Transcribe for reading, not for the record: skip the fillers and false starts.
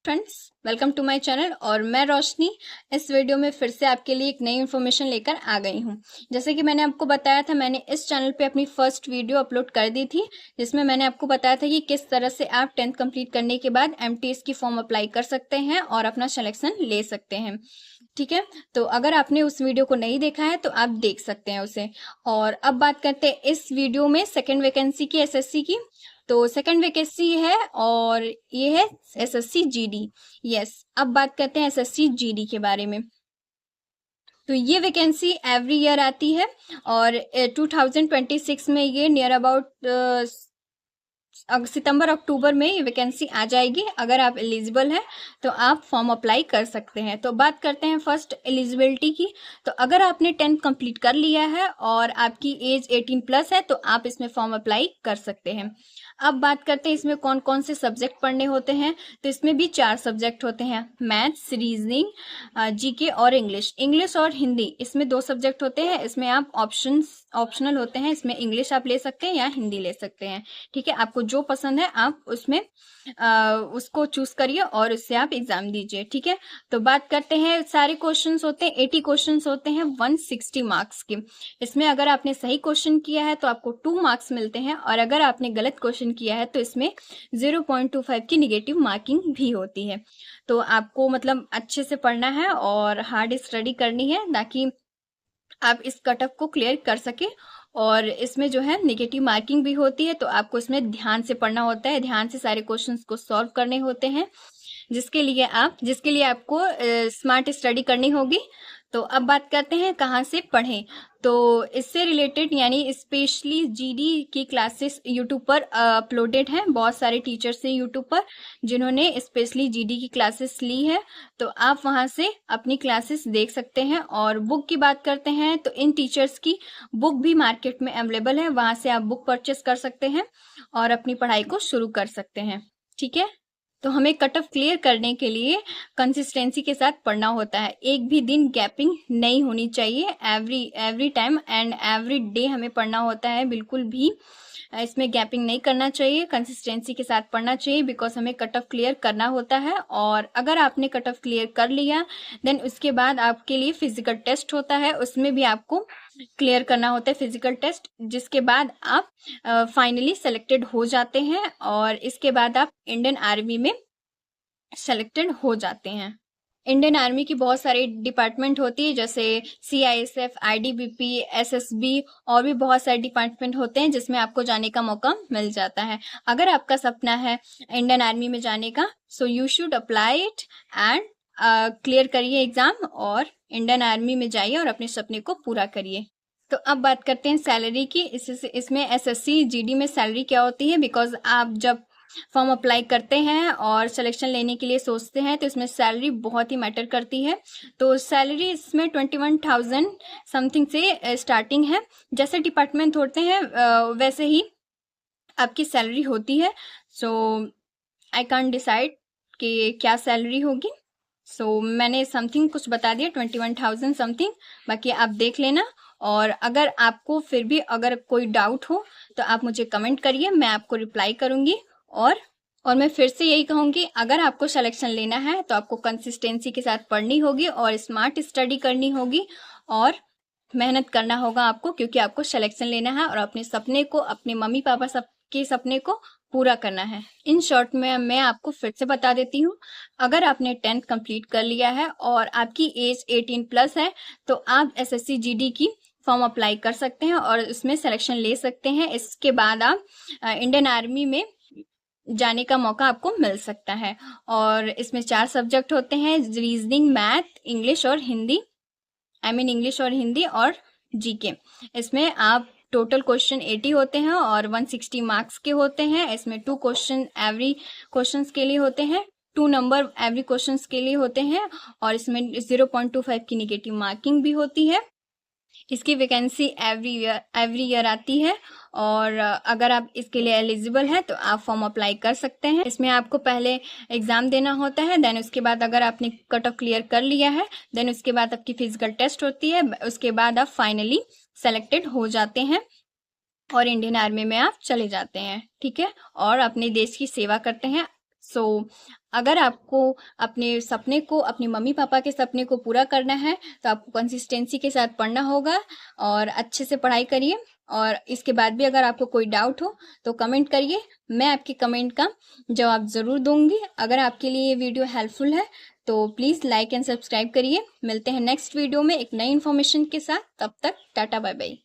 Friends, welcome to my channel. और मैं रोशनी इस वीडियो में फिर से आपके लिए एक नई इन्फॉर्मेशन लेकर आ गई हूं। जैसे कि मैंने आपको बताया था, मैंने इस चैनल पे अपनी फर्स्ट वीडियो अपलोड कर दी थी, जिसमें मैंने आपको बताया था कि किस तरह से आप 10th कंप्लीट करने के बाद एमटीएस की फॉर्म अप्लाई कर सकते हैं और अपना सिलेक्शन ले सकते हैं। ठीक है, तो अगर आपने उस वीडियो को नहीं देखा है तो आप देख सकते हैं उसे। और अब बात करते हैं इस वीडियो में सेकेंड वैकेंसी की, एसएससी की। तो सेकंड वैकेंसी है और ये है एसएससी जीडी। यस, अब बात करते हैं एसएससी जीडी के बारे में। तो ये वैकेंसी एवरी ईयर आती है और 2026 में ये नियर अबाउट सितंबर अक्टूबर में ये वैकेंसी आ जाएगी। अगर आप एलिजिबल हैं तो आप फॉर्म अप्लाई कर सकते हैं। तो बात करते हैं फर्स्ट एलिजिबिलिटी की। तो अगर आपने 10th कंप्लीट कर लिया है और आपकी एज 18+ है तो आप इसमें फॉर्म अप्लाई कर सकते हैं। अब बात करते हैं इसमें कौन कौन से सब्जेक्ट पढ़ने होते हैं। तो इसमें भी 4 सब्जेक्ट होते हैं, मैथ्स, रीजनिंग, जीके और इंग्लिश और हिंदी। इसमें 2 सब्जेक्ट होते हैं। इसमें आप ऑप्शनल होते हैं, इसमें इंग्लिश आप ले सकते हैं या हिंदी ले सकते हैं। ठीक है, आपको जो पसंद है आप उसमें उसको चूज करिए और उससे आप एग्जाम दीजिए। ठीक है, तो बात करते हैं, सारे क्वेश्चंस होते हैं 80 क्वेश्चंस होते हैं 160 मार्क्स के। इसमें अगर आपने सही क्वेश्चन किया है तो आपको 2 मार्क्स मिलते हैं और अगर आपने गलत क्वेश्चन किया है तो इसमें 0.25 की निगेटिव मार्किंग भी होती है। तो आपको मतलब अच्छे से पढ़ना है और हार्ड स्टडी करनी है ताकि आप इस कट ऑफ को क्लियर कर सके। और इसमें जो है नेगेटिव मार्किंग भी होती है, तो आपको इसमें ध्यान से पढ़ना होता है, ध्यान से सारे क्वेश्चंस को सॉल्व करने होते हैं, जिसके लिए आपको स्मार्ट स्टडी करनी होगी। तो अब बात करते हैं कहाँ से पढ़ें। तो इससे रिलेटेड यानी स्पेशली जीडी की क्लासेस यूट्यूब पर अपलोडेड हैं। बहुत सारे टीचर्स हैं यूट्यूब पर जिन्होंने स्पेशली जीडी की क्लासेस ली है, तो आप वहां से अपनी क्लासेस देख सकते हैं। और बुक की बात करते हैं तो इन टीचर्स की बुक भी मार्केट में अवेलेबल है, वहां से आप बुक परचेस कर सकते हैं और अपनी पढ़ाई को शुरू कर सकते हैं। ठीक है, तो हमें कट ऑफ क्लियर करने के लिए कंसिस्टेंसी के साथ पढ़ना होता है। एक भी दिन गैपिंग नहीं होनी चाहिए। Every time and every day हमें पढ़ना होता है, बिल्कुल भी इसमें गैपिंग नहीं करना चाहिए, कंसिस्टेंसी के साथ पढ़ना चाहिए, बिकॉज हमें कट ऑफ क्लियर करना होता है। और अगर आपने कट ऑफ क्लियर कर लिया देन उसके बाद आपके लिए फिजिकल टेस्ट होता है, उसमें भी आपको क्लियर करना होता है फिजिकल टेस्ट, जिसके बाद आप फाइनली सेलेक्टेड हो जाते हैं और इसके बाद आप इंडियन आर्मी में सेलेक्टेड हो जाते हैं। इंडियन आर्मी की बहुत सारी डिपार्टमेंट होती है, जैसे सीआईएसएफ, आईटीबीपी, एसएसबी और भी बहुत सारे डिपार्टमेंट होते हैं जिसमें आपको जाने का मौका मिल जाता है। अगर आपका सपना है इंडियन आर्मी में जाने का, so you should apply it and clear करिए एग्जाम और इंडियन आर्मी में जाइए और अपने सपने को पूरा करिए। तो अब बात करते हैं सैलरी की। इसमें एसएससी जीडी में सैलरी क्या होती है, बिकॉज आप जब फॉर्म अप्लाई करते हैं और सिलेक्शन लेने के लिए सोचते हैं तो इसमें सैलरी बहुत ही मैटर करती है। तो सैलरी इसमें 21,000 समथिंग से स्टार्टिंग है। जैसे डिपार्टमेंट होते हैं वैसे ही आपकी सैलरी होती है। सो आई कांट डिसाइड कि क्या सैलरी होगी। सो मैंने समथिंग कुछ बता दिया, 21,000 समथिंग, बाकी आप देख लेना। और अगर आपको फिर भी अगर कोई डाउट हो तो आप मुझे कमेंट करिए, मैं आपको रिप्लाई करूंगी। और मैं फिर से यही कहूंगी, अगर आपको सिलेक्शन लेना है तो आपको कंसिस्टेंसी के साथ पढ़नी होगी और स्मार्ट स्टडी करनी होगी और मेहनत करना होगा आपको, क्योंकि आपको सिलेक्शन लेना है और अपने सपने को, अपने मम्मी पापा सबके सपने को पूरा करना है। इन शॉर्ट में मैं आपको फिर से बता देती हूँ, अगर आपने 10th कंप्लीट कर लिया है और आपकी एज 18+ है तो आप एसएससी जीडी की फॉर्म अप्लाई कर सकते हैं और इसमें सिलेक्शन ले सकते हैं। इसके बाद आप इंडियन आर्मी में जाने का मौका आपको मिल सकता है। और इसमें 4 सब्जेक्ट होते हैं, रीजनिंग, मैथ, इंग्लिश और हिंदी, इंग्लिश और हिंदी और जीके। इसमें आप टोटल क्वेश्चन 80 होते हैं और 160 मार्क्स के होते हैं। इसमें 2 क्वेश्चन एवरी क्वेश्चन के लिए होते हैं, 2 नंबर एवरी क्वेश्चन के लिए होते हैं और इसमें 0.25 की निगेटिव मार्किंग भी होती है। इसकी वैकेंसी एवरी ईयर आती है और अगर आप इसके लिए एलिजिबल है तो आप फॉर्म अप्लाई कर सकते हैं। इसमें आपको पहले एग्जाम देना होता है, देन उसके बाद अगर आपने कट ऑफ क्लियर कर लिया है देन उसके बाद आपकी फिजिकल टेस्ट होती है, उसके बाद आप फाइनली सेलेक्टेड हो जाते हैं और इंडियन आर्मी में आप चले जाते हैं। ठीक है, और अपने देश की सेवा करते हैं। अगर आपको अपने सपने को, अपनी मम्मी पापा के सपने को पूरा करना है तो आपको कंसिस्टेंसी के साथ पढ़ना होगा और अच्छे से पढ़ाई करिए। और इसके बाद भी अगर आपको कोई डाउट हो तो कमेंट करिए, मैं आपके कमेंट का जवाब ज़रूर दूंगी। अगर आपके लिए ये वीडियो हेल्पफुल है तो प्लीज़ लाइक एंड सब्सक्राइब करिए। मिलते हैं नेक्स्ट वीडियो में एक नई इन्फॉर्मेशन के साथ। तब तक टाटा बाय बाय।